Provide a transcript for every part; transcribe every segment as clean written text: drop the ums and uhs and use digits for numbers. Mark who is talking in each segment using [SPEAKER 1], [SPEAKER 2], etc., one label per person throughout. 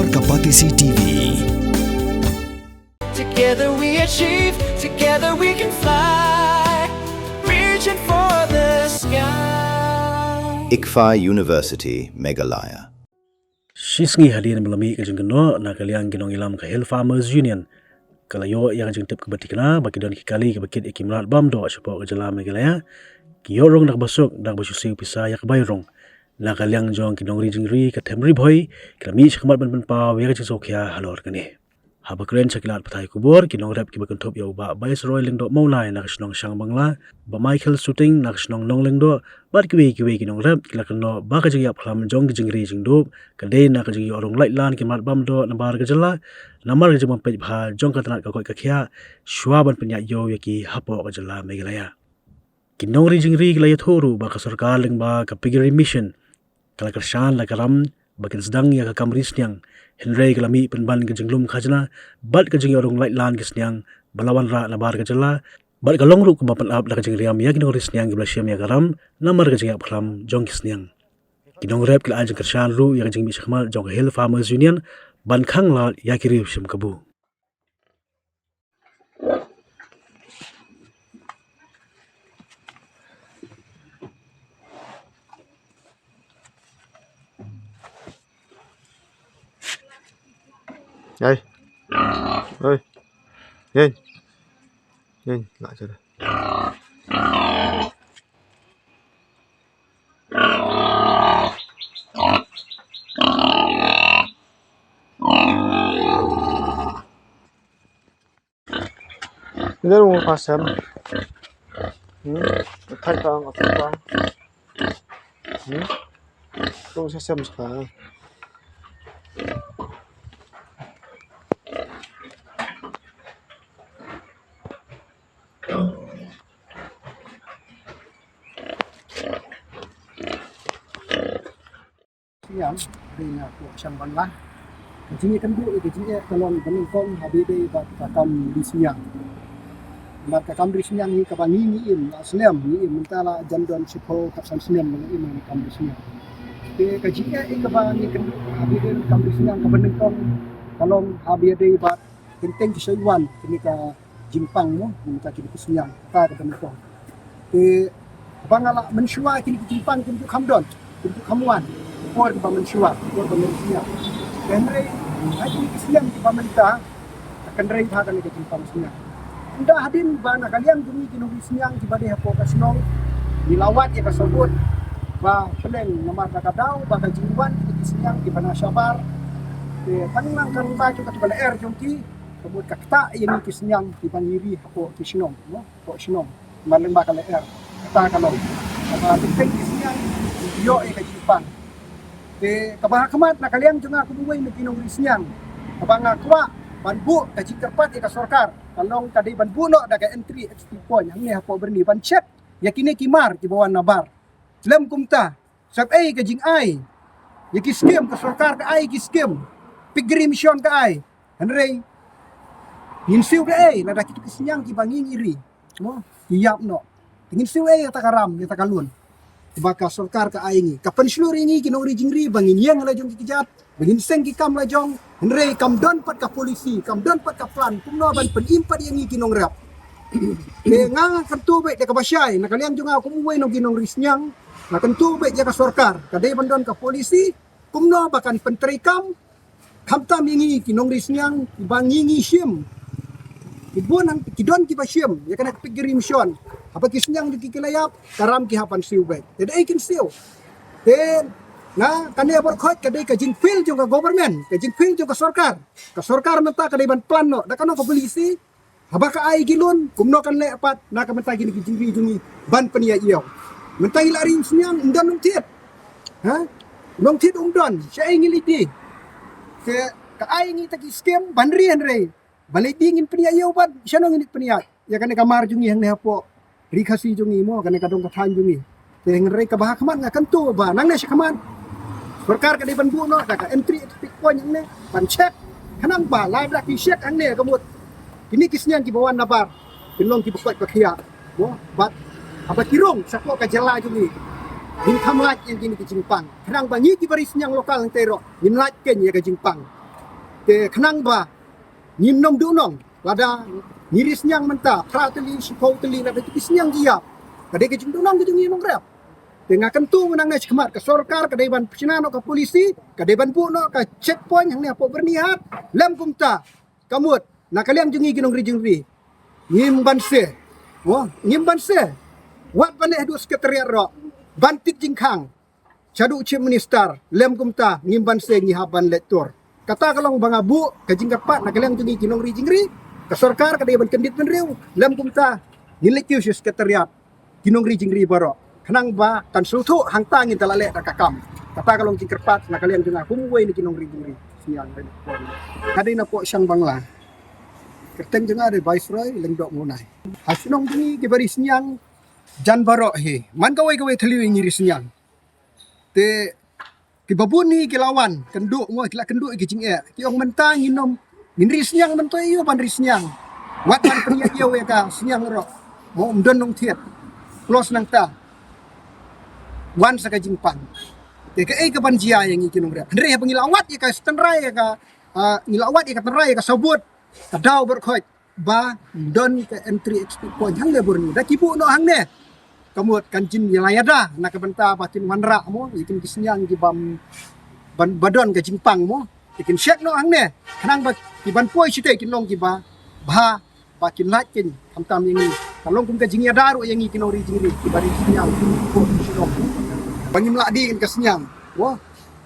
[SPEAKER 1] Halor Kapatisi TV.
[SPEAKER 2] Together we achieve, together we can fly, reaching for the sky.
[SPEAKER 3] ICFA University, Meghalaya.
[SPEAKER 4] Shisngi halin melami kajeng keno na kaliang ginong ilam ka Hill Farmers Union. Kalayo yang kajeng tip kebatikna baki don kikali kebakit ikimrat bamdo asyapo kajala Meghalaya. Kiyorong nakbasok nakbasyusi pisaya kabayrong. Na kaliang jong kinong rijingri katemri boy kilami syakmat ban pa ya kajeng sokya halor kani. Haba keren sakilat patay kubur kinong rep kibakentop ya uba Viceroy lingdo maulay nakasnong siyang bangla ba Michael Shooting nakasnong nong lingdo bat kiwi kinong rep kilakano ba kajeng yap klam jong kajengri jingdo kadai nakajeng yorong laitlan kimat bamdo nabar kajala namar kajeng mampej bha jong katanat kakoi kakya syuaban penyak yo yaki hapo kajala Meghalaya. Kinong rijingri kilaya thoru ba kasorkar ling ba kapigiri mission kalakarsyan lakaram bakin sedang ya kakamris niang Henry kalami penban kejenglum khajna bat kejeng yorong laitlan kesniang balawan ra nabar kejala bat kalong ru kumapan ap la kejeng riam ya kinong risniang giblasiam ya garam namar kejeng ap khlam jong kesniang kinong rep kila ajeng kershan ru ya kejeng bisakmal jong Hill Farmers Union ban khang la ya kiri sim kabu.
[SPEAKER 5] Đây. Ơi. Lên. Lên, lại cho đây. Ini mau pasam. Thay vàng ở thay vàng. Tôi sẽ xem sekarang.
[SPEAKER 6] Yang dengan kuasa bangla, jadi kan bu, jadi kalau menengkong habis bakam di siang, maka kam di siang ni kapan ni Islam ni mentala jandon sipo kapsan Islam ni kam di siang. Jadi kajinya kapan ni kan habis kam di siang kapan menengkong kalau habis bak penting keseluan ketika jimpang mo, kita kini siang kita menengkong. Jadi bangala mensyua kini jimpang untuk kamdon, untuk kamuan. Or di Malaysia, or di Malaysia. Henry, hari Islam di pemerintah akan rei hakan di Jepang Malaysia. Anda hadin bana kalian demi kinong Islam di badai hapo kasnong dilawat ya kasebut ba peleng namar kadau ba kajiwan di Islam di bana Syabar. Panang kan ba juga di air jongki kebut kakta yang di Islam di paniri hapo kisnong, no? Hapo kisnong. Maleng ba kala air. Kata kalau apa penting Islam yo e Jepang. Kabahakamat na kaliang juga kubuhay na kinong risnyang. Abang akwa, banbu, kajik kerpat ika sorkar. Kalong tadi banbu no, daga entry exit point. Ang niya po berni, ban check. Yakini kimar, kibawan na bar. Lem kumta, sab ay kajing ay. Yaki skim, ka sorkar ka ay, kiskim. Pigri mission ka ay. Henry, yinsiw ka ay, nadaki to kisnyang, kibanging iri. Mo, iyap no. Yinsiw ay, yatakaram, yatakalun. Baka sorkar ka ay ni kapan seluruh ini kinong rijingri bangin yang la jong kikijat bangin seng kikam la jong henry kam don pat ka polisi kam don pat ka plan kumno ban penimpat yang ni kinong rap nga kantu be ka basyay nakalian jong ako muway no kinong risnyang na kantu be ka sorkar kadai ban don ka polisi kumno bakan pentrikam kamtam yang ni kinong risnyang bangingi sim ibon kidon kibasyem ya kana pigiri mission apa kisnyang di kikilayap karam kihapan siubay jadi ay kinsiw then na kaniya borkhot kadai ka jinfil jung ka government ka jinfil jung ka sorkar menta kadai ban plan no da kano ka polisi haba ka ay gilon kumno kan lepat na ka menta gini kijiri jungi ban peniya iyo menta ilari snyang undan nungtit ha nungtit umdon siya ay ngiliti ka ay ngi taki skem banri henry balay dingin peniya iyo pat siya no nginit peniya ya kan kamar jungi hang nehapo rikasi jungi mo kan kadong kathan jungi teng rei kabahakaman nga kanto ba nang na siya kaman sorkar ka di banbu no daga entry exit point ne ban check kanang ba live ra ki check ang ne kamut kini kisnyan ki bawan nabar pinlong ki bukat pakhiya mo bat apa kirong saklo ka jala jungi din kamlat yang kini ki Jingpang kanang bangi ki baris nyang lokal ng tero ginlat ken ya ka Jingpang te kenang ba nyimnom du nong lada nyiris nyang menta pra teli supau teli lada tipis nyang dia kade ke jing du nong ke jing nong rap te ngakan tu menang na khmat ka sarkar ka deban pchina no ka polisi ka deban pu no ka checkpoint hang ne po bernihat lam kumta kamut na kaliang jungi ginong ri nyim banse nyim banse wat baneh du sekretariat ro bantit jingkhang Chadu Chief Minister lem kumta ngimban se ngihaban lektor. Kata kalong bang abu ka jingkapat na kalang tungi kinong ri ka sarkar ka deban kendit menriu lem kumta nilekyu sekretariat kinong ri baro. Kanang ba kan sutu hang tangin talale ka kakam. Kata kalong jingkapat na kalang tunga kumwe ni kinong ri siang ben. Kadai na po siyang bangla. Kerteng junga de viceroy lengdok munai. Hasunong tungi ki baris nyang jan baro he. Man kawai teliwi ngiri sinyang. Te ki babun ni ki lawan kenduk mo ki kenduk ki jing ki ong mentang inom min ris nyang mentoi yo pan ris nyang wat pan pria yo ka sinyang ro mo mdon nong thiet close nang ta wan sa ka jing pan te ka ka pan jia yang ki nong re andre pengilawat ya ka stenrai ya ka ngilawat ya ka tenrai ka sabut ka daw ber khoj ba mdon ka entry exit point hang le burni da kibu no hang ne kamut kanjin yalayada na kabenta patin wanra mo ikin kisnyang di bam badon ka jingpang mo ikin syek no angne kanang ba iban poi site kin long kiba ba bakin lakin kamtam ini kalong kum ka jingya daru yang ikin ori jingri kibari kisnyang ko sinong bangim ladi kin kasnyang wo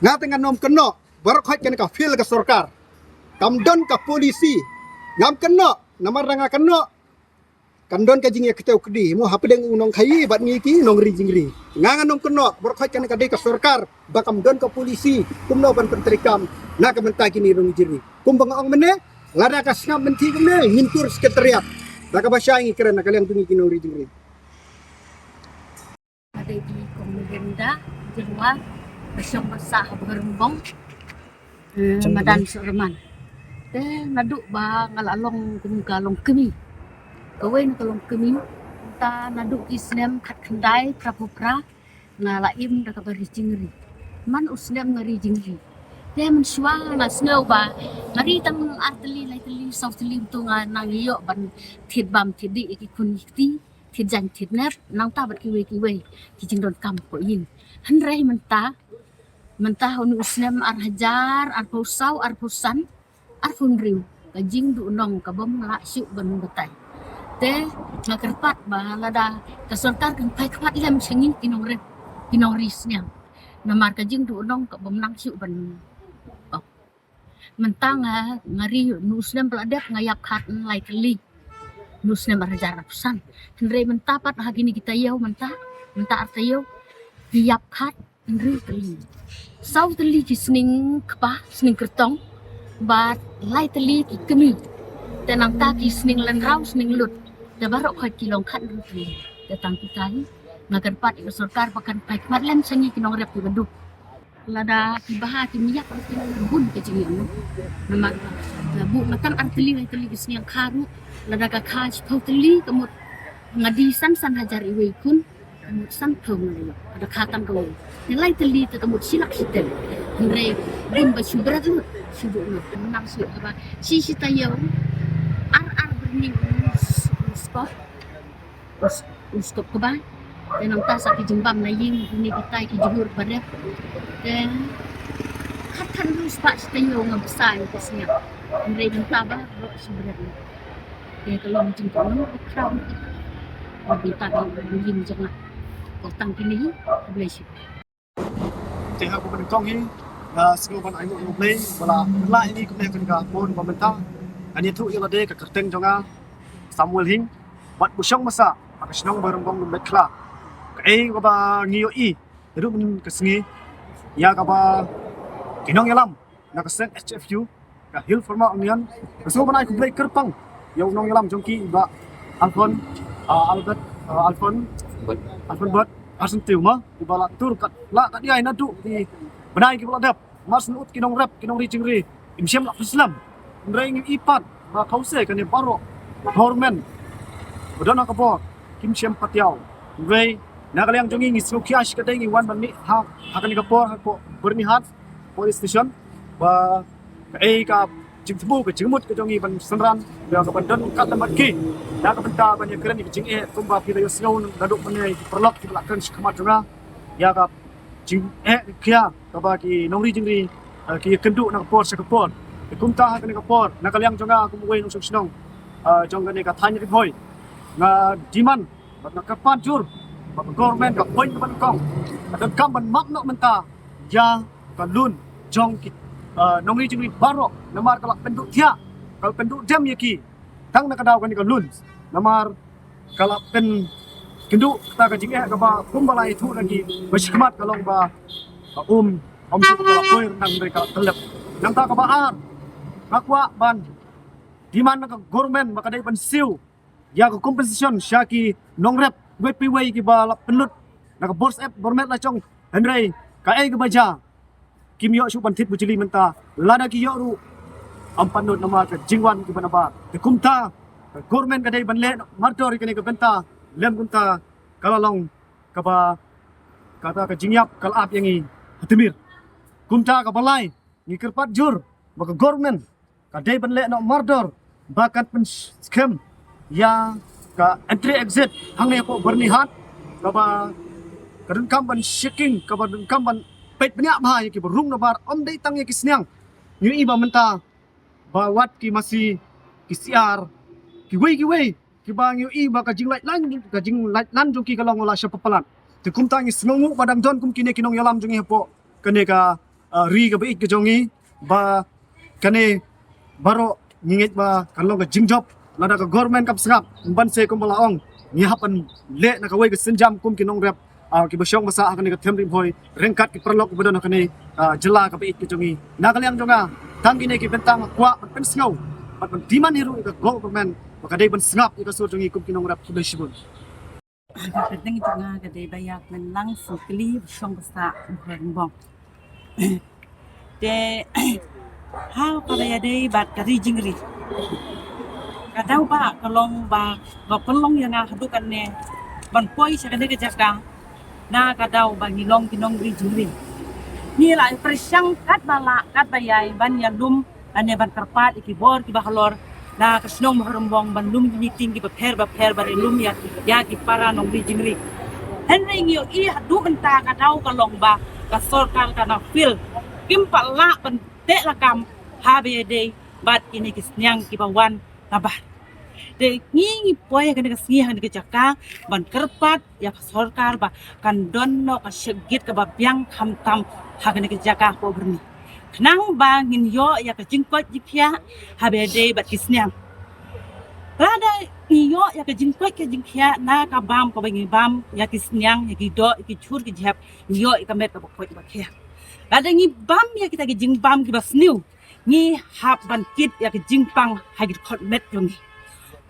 [SPEAKER 6] ngatengan nom keno barok kan ka fil ka sarkar kamdon ka polisi ngam keno namar ranga keno kandon ka jingya keteu kedi mo hapedeng unong khai bat ngiki nong ri jingri ngangan nong keno berkhot kan ka de ka sarkar bakam don ka polisi kumno ban pentrikam na ka menta kini nong jiri kum bangaong mene lada ka sngam menti kene ngintur sekretariat da ka basya ngi keren na kaliang tungi kinong ri jingri
[SPEAKER 1] ada di komenda jirwa besyong basah berumbong madan surman te naduk ba ngalalong kumgalong kemi kawai na kalong kami ta naduk islam khat khandai prapupra ngalaim da kabari jingri man uslam ngari jingri te man shwa na snow ba ngari tang artli laitli softly tu nga nang yo ban thit bam thit di ki kun ti thit jan thit ner nang ta bat kiwe ki jing don kam ko yin han rai man ta honu uslam ar hajar ar pusau ar pusan ar funriu ka jing du nong ka bom la syu ban batai te ngakerpat ba lada ka sarkar kan pai khat lem chengin kinong risnya namar ka jing du nong ka bom nang syu ban mentang ngari nusnem peladep ngayap khat lai kali nusnem arjar pesan andre mentapat hagini kita yau menta artayo yap khat ngri kali sau teli ki sning kpa sning kertong ba lai teli ki kemi tenang ta ki sning lan rau sning lut da barok khot kilong khat ruti datang kitai ngagan pat ik sarkar pakan pai kmat lem sangi kinong rep ki bendu lada ki baha ki miyak ki bun ke jingi no nama bu makan arteli teli ki yang kharu lada ka khaj totally kamut ngadi san hajar iwe kun kamut san thong na ada khatan ko nilai teli te kamut silak sitel ngre bun ba subrat subu no nang su ba si tayo ar berning Uskop ke ba dan nang ta sa ki jimbam na yin ni kita ki jihur pada dan katan lu spa stayo ngam sai ke siap ngre dan ta ba ro sebenarnya ya kalau macam tu no crown lebih tak yin jangan kotang kini boleh sih
[SPEAKER 5] te ha ko ban kong hi na sing ban ai no play bala la ini ko ne kan ka pon pemerintah ani tu yo de ka kerteng jonga Samuel Hing bat busyong masa akasnong barumbong metla kai ba ngiyo I ru mun kasngi ya ka ba kinong yalam na kasen HFU ka hil forma union so banai ku play kerpang yo nong yalam jongki ba Alfon Albert Alfon bot asen tiuma ibala tur kat la kat dia na du di banai ki bala dap mas nut kinong rap kinong ri jingri imsyam la islam ngreng ipat ba khause kan baro hormen udah nak apa kim siam patiau wei nak yang jongi ngisu kias kadai ngi wan bani ha akan kapor ko bernihat police station ba ka jing tebu ke jingmut ke jongi ban senran ya ke ban don kat tempat ki da ke benta ban ya keren ki jing kumba pi yo snow daduk menai perlok ki belakang skema jonga ya ka jing kia ka ba ki nongri jingri ki kendu nak por sekepor ki kumta ha ke por nak kaliang jonga kum wei nong snong jong ke ka tanya ki boy nga diman nak kapan jur government ka point ban kong akan kam ban mak nok menta ya ka lun jong ki nongri jingri barok namar kalau penduk dia kalau penduk jam yaki tang nak daw kan ka lun namar kalau pen kenduk kita ka jingeh ka ba kumbalai thu lagi bersekemat kalau ba om su ka poir nang mereka telep nang ta ka ba ar akwa ban di mana ka government maka dai ban siu ya ka compensation syaki nongrep WPW ki ba penut nak bors app bormet la chong henry ka ai ka baja kim yo su ban thit bu jili menta lada ki yo ru am panut nama ka jingwan ki banaba te kumta government ka dai ban le martor ki ne ka benta lem kumta kalalong ka ba kata ka jingyap kalap yangi hatimir kumta ka balai ni kerpat jur maka government ka dai ban le no martor bakat pen scam ya ka entry exit hang ne ko bernihat ka ba kadun kam ban shaking ka ba dun kam ban pet banyak bahaya ki berung na bar om dai tang ya ki snyang yu iba menta bawat ki masih ki siar ki wei ki bang yu iba ka jing light lan jong ki kalong la sya papalan te kum tang sngongu badang don kum kine kinong yalam jong hepo kane ka ri ka bait ke jongi ba kane baro ngingit ba kalong ka jingjob lada ka government kap sngap ban se kum balaong ni hapan le na ka wei ka senjam kum kinong rep ki basyong masa akan ka temrim hoy rengkat ki perlok ko badon kane jela ka bait ki jongi nakaliang jonga tang kine ki bentang kwa pen sngau pat diman hiru ka government maka dai ban sngap ika sur jongi kum kinong rep kulay sibun
[SPEAKER 7] Kadang itu nga kadai bayak menang sukli syong besa berbong. De hal kadai adai bat kari jingri. Kadau ba kalong ba pelong yang hadukan ne ban poi sa kadai kejaka. Na kadau ba ngilong kinong ri jingri. Ni la presyang kat bala kat bayai ban yalum ane ban kerpat ikibor ki bahalor na kasnong maharumbong bandum meeting ki bapher barilum ya ki para nong ri jingri henry ngio I hadu enta ka dau ka long ba ka sorkar ka na fil kim pala ban te la kam habe de bat ini ki snyang ki bawan nabah de ngi poy ka ka sngi han ki jaka ban kerpat ya ka sorkar ba kan donno ka segit ka babyang hamtam ha ka ki jaka ko berni nang bangin yo ya ka jingkot jipya habede bat kisnyang rada iyo ya ka jingkot ka jingkya na ka bam ka bangi bam ya kisnyang ya ki do ki chur ki jap yo ka met ka bokot ba kya rada ngi bam ya kita ki jing bam ki basniu ngi hab ban kit ya ki jingpang hagit khot met yongi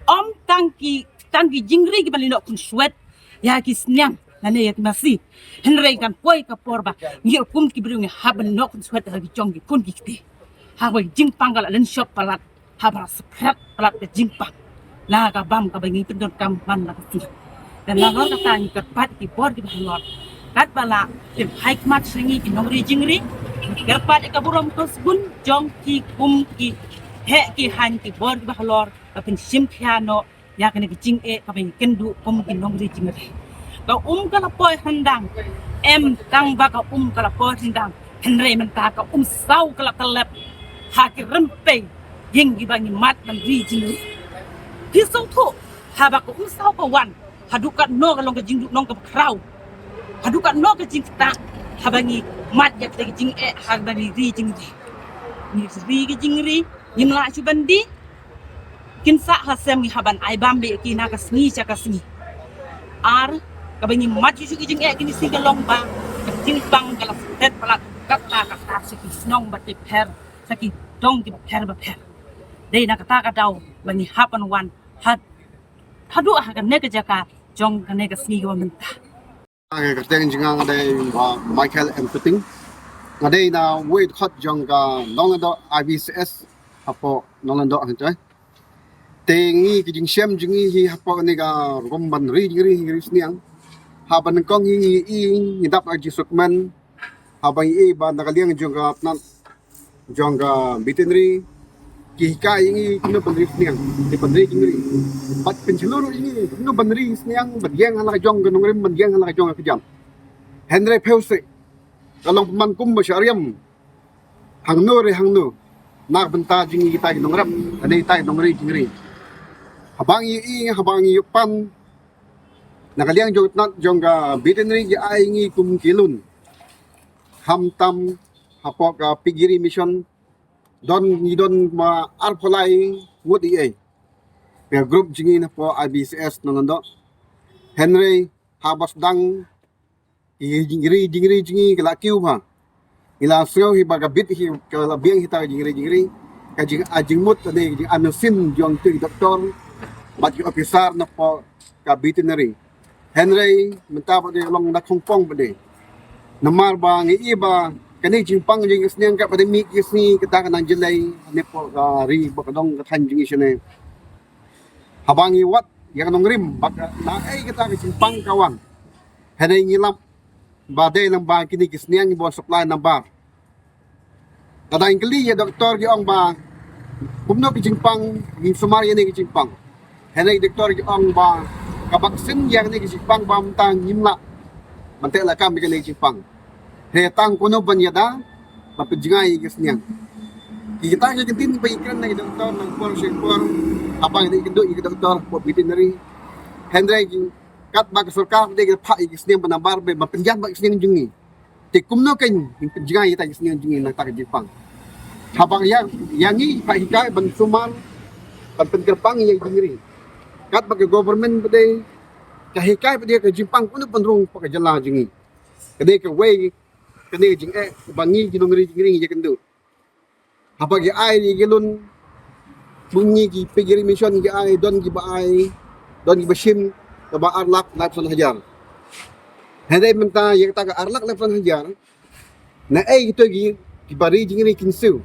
[SPEAKER 7] om tangki jingri ki balino kun swet ya kisnyang nane yak masih henry kan poi ka porba ngir kum ki brungi haban no kun swet ha jongi kun ki ha wai jingpang kala len shop palat ha bara sprat palat ke jingpang la ka bam ka bangi pendon kam man la ki dan la ka tani ka pat ki por ki balot kat bala tim haik mat singi ki nongri jingri gerpat ka burom kosbun jong ki kum ki he ki han ki bor ki balor ka pin sim khiano ya kan ki jing ka bangi kendu kum ki nongri jingri ka kala poi handang em kang ba ka kala poi handang henry menta ka sau kala kalap ha ki rempe yeng gi bangi mat man ri jing hi song thu ha ba ka sau ka wan hadukat no ka long ka jing nong ka krau hadukat no ka jing ta ha bangi mat ya ka jing ha bangi ri jing ni ri ki jing ri nim la chu bandi kin sa ha sem gi haban ai bambe ki na ka sni cha ka sni ar kabangi maju juga jeng kini singa lomba jeng bang kalau set pelat kata seki snong bat per seki dong di per dei na kata dau bangi hapan wan hadu kan ne jaka jong kan ne sni go menta
[SPEAKER 6] ka teng jinga ngade Michael M Puting ngade na wait hot jong ka nongando IBCS apo nongando hantai tengi ki jing syam jingi hi apo ne ga romban ri sniang haban kong hi ngidap aji sukman habang ba nakaliang jong ka bitinri Kika ini kena benderi seniang, di benderi jingri. Bat penceluru ini kena benderi seniang, berjang halak jong genong rim, berjang halak jong kejam. Henry Pelse, kalau peman kum masyariam, hang nu, nak benta jingri kita genong rim, ada kita genong rim jingri. Habang i pan, nakaliang jong ga veterinary ji ai ngi kum kilun. Hamtam hapok pigiri mission don ma arpolai wudi ai pe group jingi na po IBCS nanondo Henry habas dang jingri jingi kala kiu ma ila sio hi baga bit hi kala biang hita jingri ka jing mut ade jing anusin jong tu doktor bagi officer na po ka veterinary Henry menta pa de long na kongpong pa de namar ba ngi iba kani jimpang jing isniang ka pada mik isni kita kanang jelai ne po ri bakadong kathan jing isne habangi wat yang nong rim bak na ai kita ka jimpang kawan hene ngilap badai lang ba kini isniang ni bon supply number tada ingkli ya doktor gi ong ba kumno ki jimpang gi sumari ne ki jimpang hene doktor gi ong ba ka vaksin yang ne ki jimpang ba mtang ngimla mantel la kam bi kini jimpang Hetang kuno banyada mapijingai kisniang. Kita nga kitin pa ikran na doktor ng por abang ni kido doktor po veterinary. Henry kat ba kasulka de pa ikisniang panambar be mapinjan ba ikisniang jungi. Ti kumno ken pijingai ta ikisniang jungi na ta Jepang. Habang yangi pa hikay ban suman panpengkerpang yang jingri. Kat ba government pade kahikay pade ka Jepang kuno panrong pa kajala jungi. Kade ka way kene jing bangi ginong ring je kendo apa ge ai ni gelun bunyi ki pigiri mission ge ai don gi bashim ka ba arlak lapsan hajar hede menta ye ta ka arlak lapsan hajar na ai gitu gi bari jing ring kinsu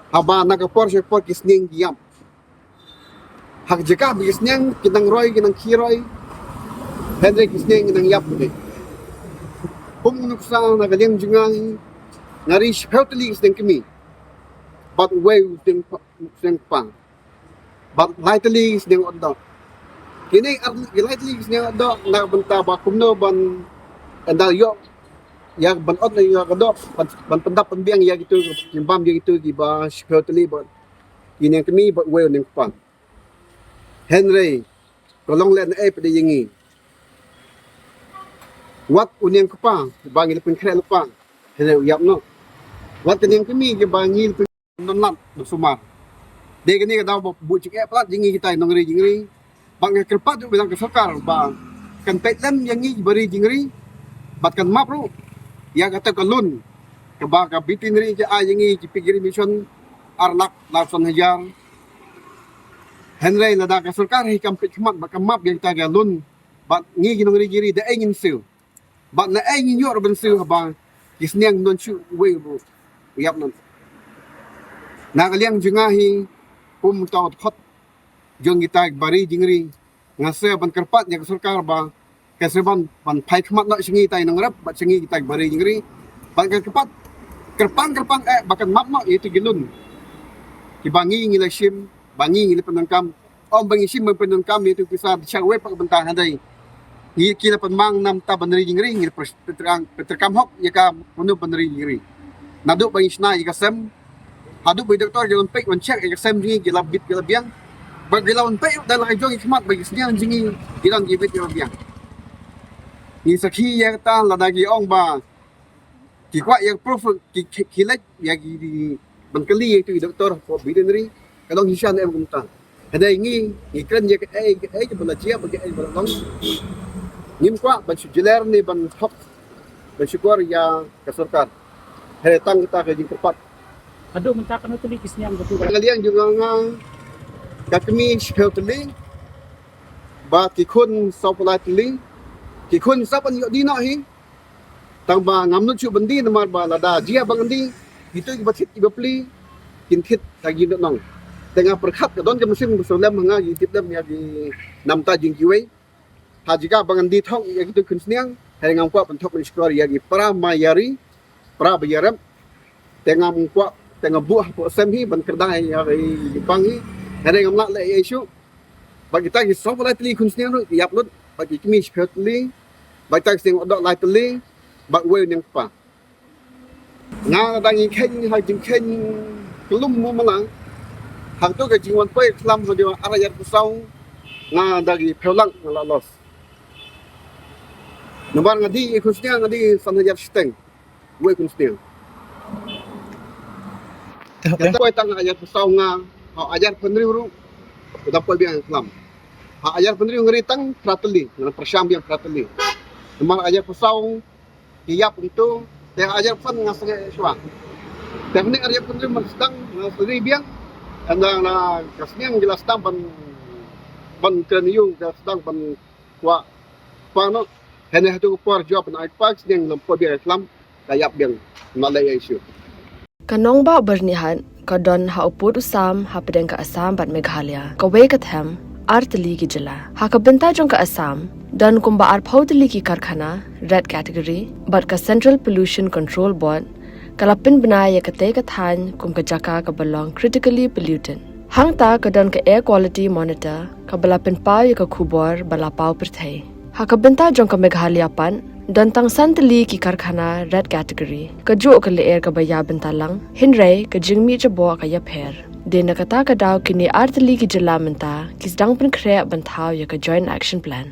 [SPEAKER 6] aba na ka por kisning giam hak jeka bi kisning kinang roy kinang kiroy hede kisning kinang yap de nuksa na galing jungang narish healthily is kami but way ding pang but lightly is ding odo kini lightly is ding odo na banta ba kumno ban andal yo ya ban od na yo odo ban pendap pembiang ya gitu timbam ya gitu di ba healthily but kini kami but way ding pang Henry kolong len pada yengi wat unyang kapa bangil pun kre lupa hele yap no wat kenyang kami ke bangil pun nonlat bersumar de kini ka daw bu cik plat jingi kita nongri jingri bang kerpat tu bilang ke sokar ba kan petlam yangi bari jingri bat kan map ro ya kata kalun ke ba ka bitinri je a yangi pigiri mission arlak lapson hajar Henry lada ka sokar hi kam petmat ba kam map yang ta galun bat ngi ginongri jiri de engin siu but na ay ninyo robin siya habang kisniang non chu way bro yap non nakaliang jungahi pumutaw hot jong kita bari jingri ngase ban kerpat ya surkar ba kasi ban pai kmat na singi tay nang rap bat singi kita bari jingri ban kerpat kerpang bakan map itu gilun kibangi ngila sim bangi ngila penangkam bangi sim penangkam itu kisah syawai pak bentahan day kila pemang nam ta bandari jingri ngil peterkam hok ya ka munu bandari jingri nadu bang isna ya sem hadu bay doktor jalon pek wan check ya sem jingi gila bit gila biang bag gila wan pek dalam jong ikmat bagi senian jingi gilang gibit gila biang ni sakhi ya ta ladagi ong ba ki kwa ya proof ki kilat ya di bangkali itu doktor for veterinary kalong hisan em kumta ada ini ikran ya ke belajar bagi balong nim kwa ban sujeler ni ban hok ban syukur ya kasurkan heretang kita ke jing tepat
[SPEAKER 7] Aduh mentakan itu di kisniang betul.
[SPEAKER 6] ngaliang juga kakmi healthily ba kikun soplatly kikun sapan yo dino hi tang ba ngamnut chu bandi namar ba lada jia bangandi itu ibatit ibapli kintit tagi nong tengah perkhat ka don ke musim bersolam hanga yitip dam ya di namta jing kiwei hajika bangan di thong ya gitu kunsniang herengam kwa pentok menskor ya gi pra bayaram tengam kwa tengah buah po sem hi ban kedai hari Jepang hi ada yang nak le isu bagi kita ki so lai tli kun sniang ru yap lut bagi kimi sphet li bagi ta sing odok lai tli bak we ning pa nga dang in khen ha jing khen kelum mu malang hang tu ke jingwan pe klam ho dia arayat pusau nga dari phelang la los Nambar ngadi kun sniang ngadi sanayat steng we kun sniang Kita kau tang ajar pesau nga, ajar penriu ru, udah pun biang kelam. Ajar penriu ngeri tang prateli, dengan persyam biang prateli. Nampak ajar pesau, tiap itu, teh ajar pen ngasih suang. Teh ni ajar penriu mestang ngasih biang, anda na kasniang jelas tang ban kerniu, jelas tang ban kuat, no. Hanya itu kuar jawab naik pak, yang lempo biang kelam, kayak biang malaya isu.
[SPEAKER 8] Kanong ba bernihan kadon ha uput usam ha pedeng ka Assam bat Meghalaya ka we ka them artli ki jila ha ka benta jong ka Assam dan kumba ar phaudli ki karkhana red category bat ka Central Pollution Control Board kalapin banaya ka te ka than kum ka jaka ka belong critically pollutant hang ta kadon ka air quality monitor ka balapin pa ya ka khubor bala pau perthai ha ka benta jong ka Meghalaya pan dan tang santali ki karkhana red category ka jo ka leer ka baya bentalang hinrai ka jingmi chabo ka ya pher de na kata ka daw kini artli ki jila menta kis dang pen khre banthau ya ka joint action plan